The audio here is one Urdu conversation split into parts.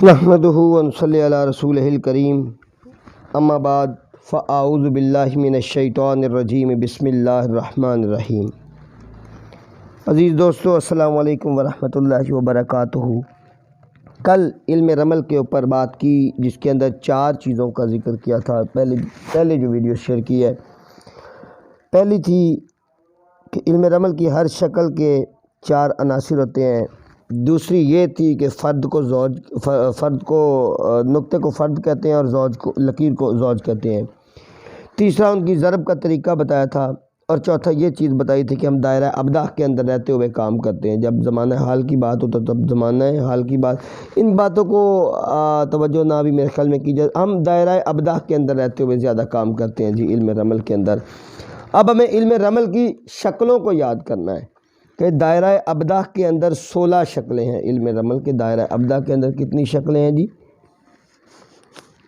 نحمدہ ونصلی علی رسولہ الکریم اما بعد فاعوذ باللہ من الشیطان الرجیم بسم اللہ الرحمن الرحیم۔ عزیز دوستو، السلام علیکم ورحمۃ اللہ وبرکاتہ۔ کل علم رمل کے اوپر بات کی جس کے اندر 4 چیزوں کا ذکر کیا تھا۔ پہلے جو ویڈیو شیئر کی ہے، پہلی تھی کہ علم رمل کی ہر شکل کے 4 عناصر ہوتے ہیں۔ دوسری یہ تھی کہ فرد کو نقطے کو فرد کہتے ہیں اور زوج کو لکیر کو زوج کہتے ہیں۔ تیسرا ان کی ضرب کا طریقہ بتایا تھا، اور چوتھا یہ چیز بتائی تھی کہ ہم دائرہ ابداع کے اندر رہتے ہوئے کام کرتے ہیں۔ جب زمانہ حال کی بات ہو تو تب زمانہ حال کی بات، ان باتوں کو توجہ نہ بھی میرے خیال میں کی جائے۔ ہم دائرہ ابداع کے اندر رہتے ہوئے زیادہ کام کرتے ہیں علم رمل کے اندر۔ اب ہمیں علم رمل کی شکلوں کو یاد کرنا ہے کہ دائرہ ابداع کے اندر 16 شکلیں ہیں۔ علم رمل کے دائرہ ابداع کے اندر کتنی شکلیں ہیں جی؟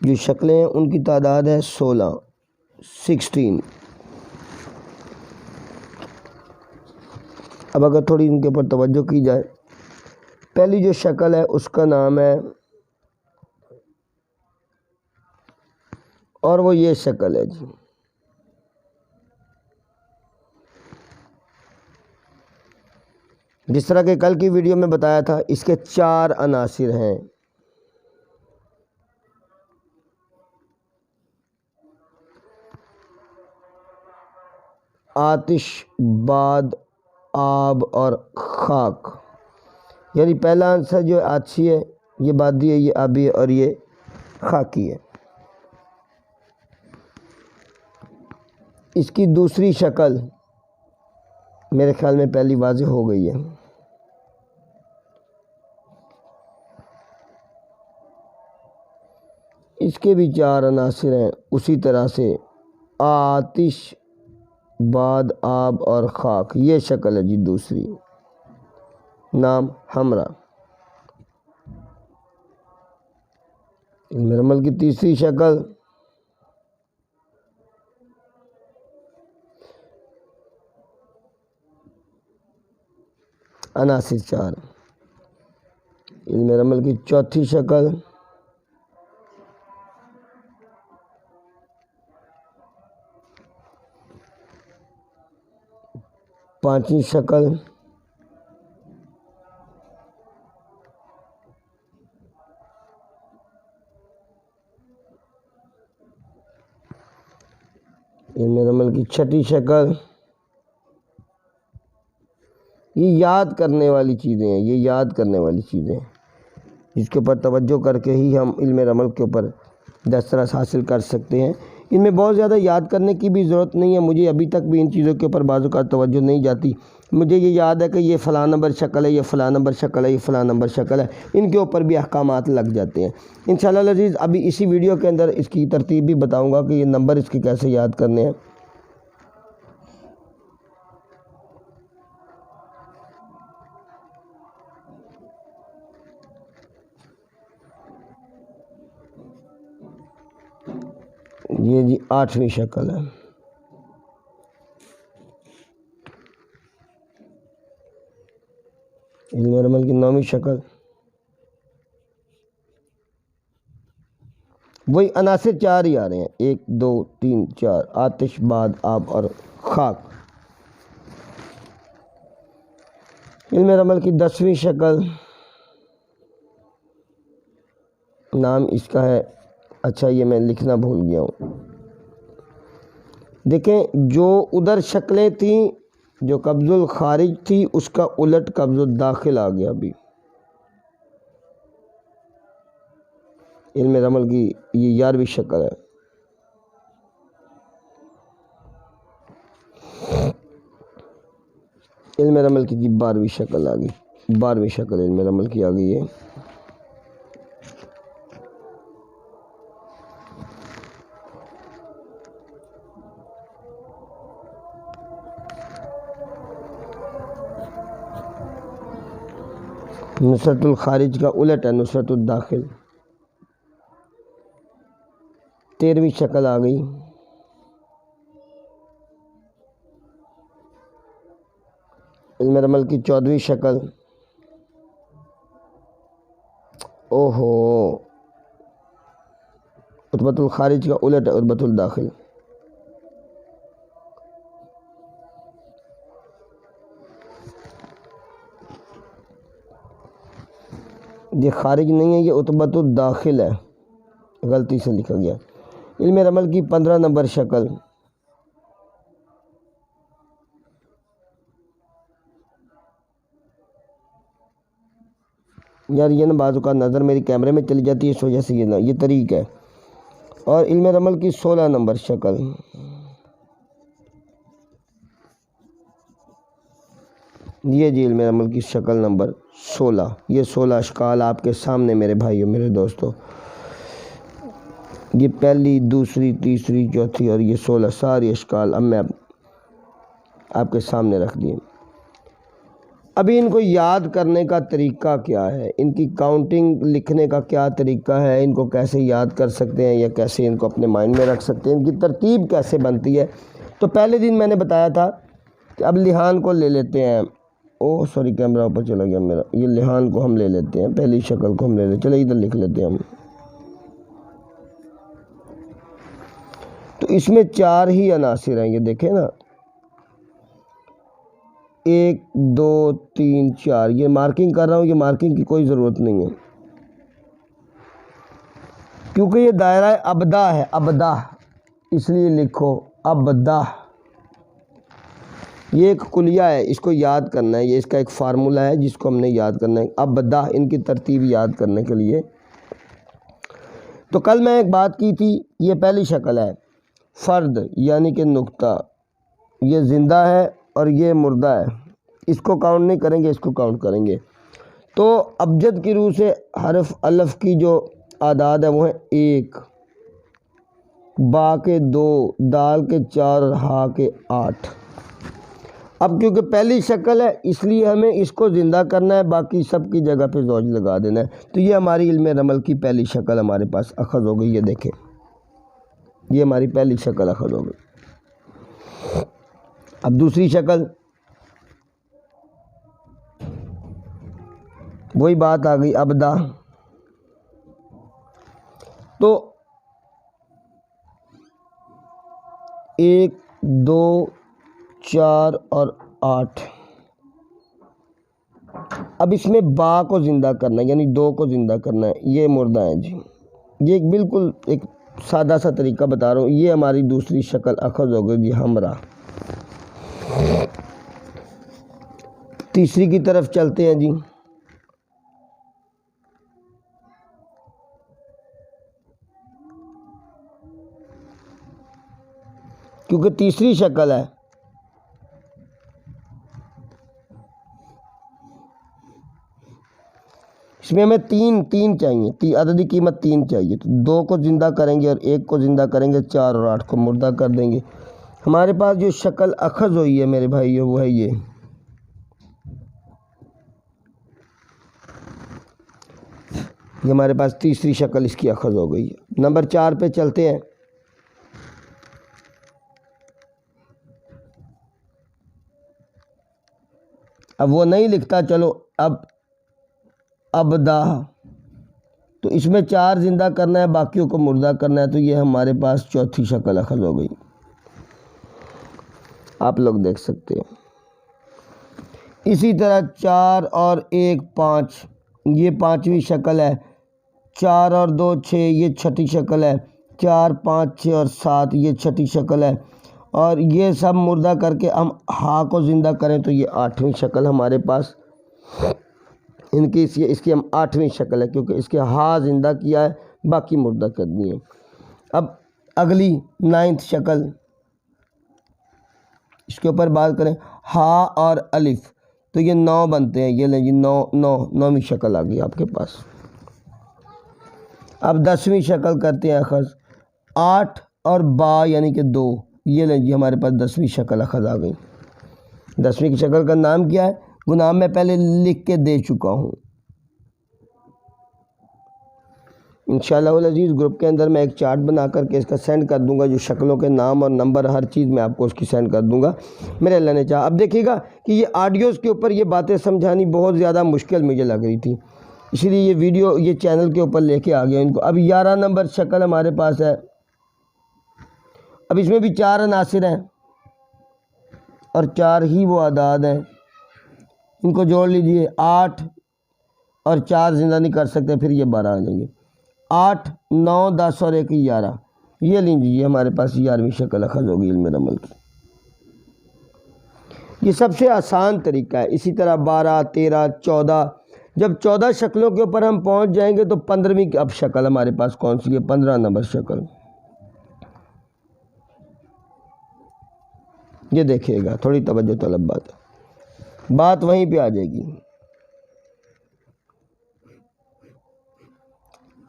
جو شکلیں ہیں ان کی تعداد ہے 16۔ اب اگر تھوڑی ان کے اوپر توجہ کی جائے، پہلی جو شکل ہے اس کا نام ہے، اور وہ یہ شکل ہے جی۔ جس طرح کہ کل کی ویڈیو میں بتایا تھا، اس کے 4 عناصر ہیں۔ آتش، باد، آب اور خاک، یعنی پہلا عنصر جو آتشی ہے، یہ بادی ہے، یہ آبی ہے اور یہ خاکی ہے۔ اس کی دوسری شکل میرے خیال میں پہلی واضح ہو گئی ہے۔ اس کے بھی 4 عناصر ہیں اسی طرح سے، آتش، باد، آب اور خاک۔ یہ شکل ہے جی دوسری، نام ہمرا۔ علم رمل کی تیسری شکل عناصر 4۔ علم رمل کی چوتھی شکل پانچویں شکل علم رمل کی چھٹی شکل۔ یہ یاد کرنے والی چیزیں ہیں، یہ یاد کرنے والی چیزیں ہیں جس کے اوپر توجہ کر کے ہی ہم علم رمل کے اوپر دسترس حاصل کر سکتے ہیں۔ ان میں بہت زیادہ یاد کرنے کی بھی ضرورت نہیں ہے، مجھے ابھی تک بھی ان چیزوں کے اوپر بعض اوقات توجہ نہیں جاتی۔ مجھے یہ یاد ہے کہ یہ فلاں نمبر شکل ہے، یہ فلاں نمبر شکل ہے، یہ فلاں نمبر شکل ہے، ان کے اوپر بھی احکامات لگ جاتے ہیں۔ انشاءاللہ العزیز ابھی اسی ویڈیو کے اندر اس کی ترتیب بھی بتاؤں گا کہ یہ نمبر اس کے کیسے یاد کرنے ہیں۔ یہ جی 8ویں شکل ہے۔ علم رمل کی 9ویں شکل۔ وہی عناصر 4 ہی آ رہے ہیں، 1 2 3 4، آتش، باد، آب اور خاک۔ علم رمل کی 10ویں شکل، نام اس کا ہے، اچھا یہ میں لکھنا بھول گیا ہوں۔ دیکھیں جو ادھر شکلیں تھیں، جو قبض الخارج تھی، اس کا الٹ قبض الداخل آ گیا ابھی۔ علم رمل کی یہ 11ویں شکل ہے۔ علم رمل کی 12ویں شکل آ گئی، 12ویں شکل علم رمل کی آ گئی ہے۔ نصرت الخارج کا الٹ ہے نصرت الداخل، 13ویں شکل آ گئی۔ علم رمل کی 14ویں شکل، اوہو، عتبۃ الخارج کا الٹ ہے عتبۃ الداخل۔ یہ خارج نہیں ہے، یہ عتبۃ الداخل ہے، غلطی سے لکھا گیا۔ علم رمل کی 15 نمبر شکل، یار یہ نا بعض اوقات نظر میری کیمرے میں چلی جاتی ہے، اس وجہ سے یہ طریق ہے۔ اور علم رمل کی 16 نمبر شکل، یہ جی علم رمل کی شکل نمبر 16، یہ 16 اشکال آپ کے سامنے میرے بھائیوں میرے دوستوں، یہ پہلی دوسری تیسری چوتھی اور یہ 16 ساری اشکال اب میں آپ کے سامنے رکھ دیے۔ ابھی ان کو یاد کرنے کا طریقہ کیا ہے، ان کی کاؤنٹنگ لکھنے کا کیا طریقہ ہے، ان کو کیسے یاد کر سکتے ہیں یا کیسے ان کو اپنے مائنڈ میں رکھ سکتے ہیں، ان کی ترتیب کیسے بنتی ہے۔ تو پہلے دن میں نے بتایا تھا کہ اب لحان کو لے لیتے ہیں، سوری کیمرہ اوپر چلا گیا میرا، یہ لحان کو ہم لے لیتے ہیں، پہلی شکل کو ہم لے لیتے ہیں، چلے ادھر لکھ لیتے ہیں ہم۔ تو اس میں 4 ہی عناصر ہیں، یہ دیکھیں نا، 1 2 3 4، یہ مارکنگ کر رہا ہوں، یہ مارکنگ کی کوئی ضرورت نہیں ہے کیونکہ یہ دائرہ ابدا ہے، ابدا، اس لیے لکھو ابدا۔ یہ ایک کلیہ ہے، اس کو یاد کرنا ہے، یہ اس کا ایک فارمولہ ہے جس کو ہم نے یاد کرنا ہے، ابدا، ان کی ترتیب یاد کرنے کے لیے۔ تو کل میں ایک بات کی تھی، یہ پہلی شکل ہے، فرد یعنی کہ نقطہ، یہ زندہ ہے اور یہ مردہ ہے، اس کو کاؤنٹ نہیں کریں گے، اس کو کاؤنٹ کریں گے۔ تو ابجد کی روح سے حرف الف کی جو اعداد ہے وہ ہیں 1، با کے 2، دال کے 4 اور ہا کے 8۔ اب کیونکہ پہلی شکل ہے اس لیے ہمیں اس کو زندہ کرنا ہے، باقی سب کی جگہ پہ زوج لگا دینا ہے۔ تو یہ ہماری علم رمل کی پہلی شکل ہمارے پاس اخذ ہو گئی، یہ دیکھیں، یہ ہماری پہلی شکل اخذ ہو گئی۔ اب دوسری شکل، وہی بات آ گئی، ابدا۔ تو 1 2 4 اور 8، اب اس میں با کو زندہ کرنا ہے، یعنی 2 کو زندہ کرنا ہے، یہ مردہ ہے جی۔ یہ ایک بالکل ایک سادہ سا طریقہ بتا رہا ہوں، یہ ہماری دوسری شکل اخذ ہو گئی جی، ہمراہ۔ تیسری کی طرف چلتے ہیں جی، کیونکہ تیسری شکل ہے، اس میں ہمیں تین چاہیے، عددی قیمت 3 چاہیے، تو 2 کو زندہ کریں گے اور 1 کو زندہ کریں گے، 4 اور 8 کو مردہ کر دیں گے۔ ہمارے پاس جو شکل اخذ ہوئی ہے میرے بھائیو وہ ہے یہ ہمارے پاس تیسری شکل اس کی اخذ ہو گئی ہے۔ نمبر 4 پہ چلتے ہیں۔ اب وہ نہیں لکھتا، چلو اب ابدا، تو اس میں 4 زندہ کرنا ہے، باقیوں کو مردہ کرنا ہے، تو یہ ہمارے پاس چوتھی شکل اخذ ہو گئی، آپ لوگ دیکھ سکتے ہیں۔ اسی طرح 4 اور 1 5، یہ 5ویں شکل ہے، 4 اور 2 6، یہ چھٹی شکل ہے، 4 5 6 اور 7، یہ چھٹی شکل ہے، اور یہ سب مردہ کر کے ہم ہا کو زندہ کریں تو یہ 8ویں شکل ہمارے پاس، اس کی ہم 8ویں شکل ہے، کیونکہ اس کے ہا زندہ کیا ہے، باقی مردہ کر دیے۔ اب اگلی 9th شکل، اس کے اوپر بات کریں، ہا اور الف، تو یہ 9 بنتے ہیں، یہ لیں جی 9ویں شکل آ گئی آپ کے پاس۔ اب 10ویں شکل کرتے ہیں اخذ، 8 اور با یعنی کہ 2، یہ لیں جی ہمارے پاس 10ویں شکل اخذ آ گئی۔ 10ویں کی شکل کا نام کیا ہے، وہ نام میں پہلے لکھ کے دے چکا ہوں، انشاءاللہ العزیز گروپ کے اندر میں ایک چارٹ بنا کر کے اس کا سینڈ کر دوں گا، جو شکلوں کے نام اور نمبر ہر چیز میں آپ کو اس کی سینڈ کر دوں گا میرے اللہ نے چاہا۔ اب دیکھیے گا کہ یہ آڈیوز کے اوپر یہ باتیں سمجھانی بہت زیادہ مشکل مجھے لگ رہی تھی، اسی لیے یہ ویڈیو یہ چینل کے اوپر لے کے آ گیا ان کو۔ اب 11 نمبر شکل ہمارے پاس ہے۔ اب اس میں بھی 4 عناصر ہیں اور 4 ہی وہ اعداد ہیں، ان کو جوڑ لیجئے۔ 8 اور 4 زندہ نہیں کر سکتے، پھر یہ 12 آ جائیں گے۔ 8 9 10 اور 1 11، یہ لیجیے ہمارے پاس 11ویں شکل اخذ ہوگی علم رمل کی۔ یہ سب سے آسان طریقہ ہے۔ اسی طرح 12 13 14، جب 14 شکلوں کے اوپر ہم پہنچ جائیں گے تو 15ویں اب شکل ہمارے پاس کون سی ہے؟ 15 نمبر شکل۔ یہ دیکھیے گا، تھوڑی توجہ طلب بات وہیں پہ آ جائے گی۔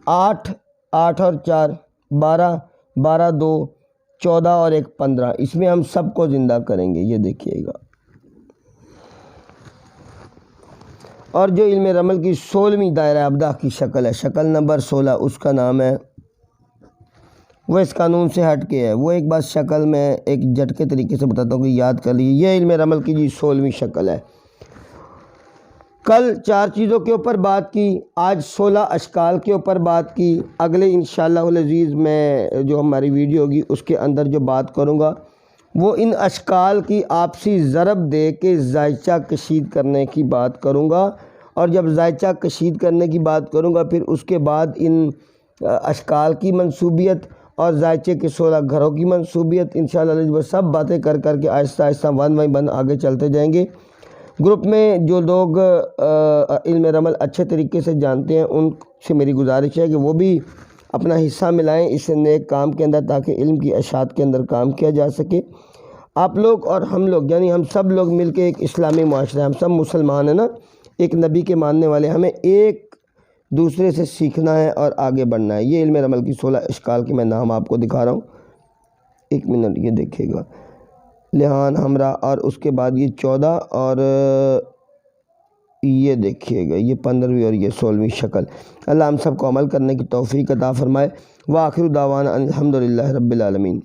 8 8 اور 4 12 12 2 14 اور 1 15، اس میں ہم سب کو زندہ کریں گے، یہ دیکھیے گا۔ اور جو علم رمل کی 16ویں دائرہ ابداع کی شکل ہے، شکل نمبر 16، اس کا نام ہے، وہ اس قانون سے ہٹ کے ہے، وہ ایک بات شکل میں ایک جھٹکے طریقے سے بتاتا ہوں کہ یاد کر لیجیے۔ یہ علم رمل کی جی 16ویں شکل ہے۔ کل 4 چیزوں کے اوپر بات کی، آج 16 اشکال کے اوپر بات کی۔ اگلے انشاءاللہ العزیز میں جو ہماری ویڈیو ہوگی اس کے اندر جو بات کروں گا وہ ان اشکال کی آپسی ضرب دے کے زائچہ کشید کرنے کی بات کروں گا، اور جب زائچہ کشید کرنے کی بات کروں گا پھر اس کے بعد ان اشکال کی منسوبیت اور زائچے کے 16 گھروں کی منسوبیت انشاءاللہ وہ سب باتیں کر کے آہستہ آہستہ ون بائی ون آگے چلتے جائیں گے۔ گروپ میں جو لوگ علم رمل اچھے طریقے سے جانتے ہیں ان سے میری گزارش ہے کہ وہ بھی اپنا حصہ ملائیں اس نیک کام کے اندر، تاکہ علم کی اشاعت کے اندر کام کیا جا سکے۔ آپ لوگ اور ہم لوگ، یعنی ہم سب لوگ مل کے ایک اسلامی معاشرہ، ہم سب مسلمان ہیں نا، ایک نبی کے ماننے والے، ہمیں ایک دوسرے سے سیکھنا ہے اور آگے بڑھنا ہے۔ یہ علم رمل کی 16 اشکال کے میں نام آپ کو دکھا رہا ہوں، 1 منٹ یہ دیکھیے گا۔ لحان ہمراہ، اور اس کے بعد یہ 14 اور یہ دیکھیے گا یہ 15ویں اور یہ 16ویں شکل۔ اللہ ہم سب کو عمل کرنے کی توفیق عطا فرمائے۔ وآخر دعوانا الحمدللہ رب العالمین۔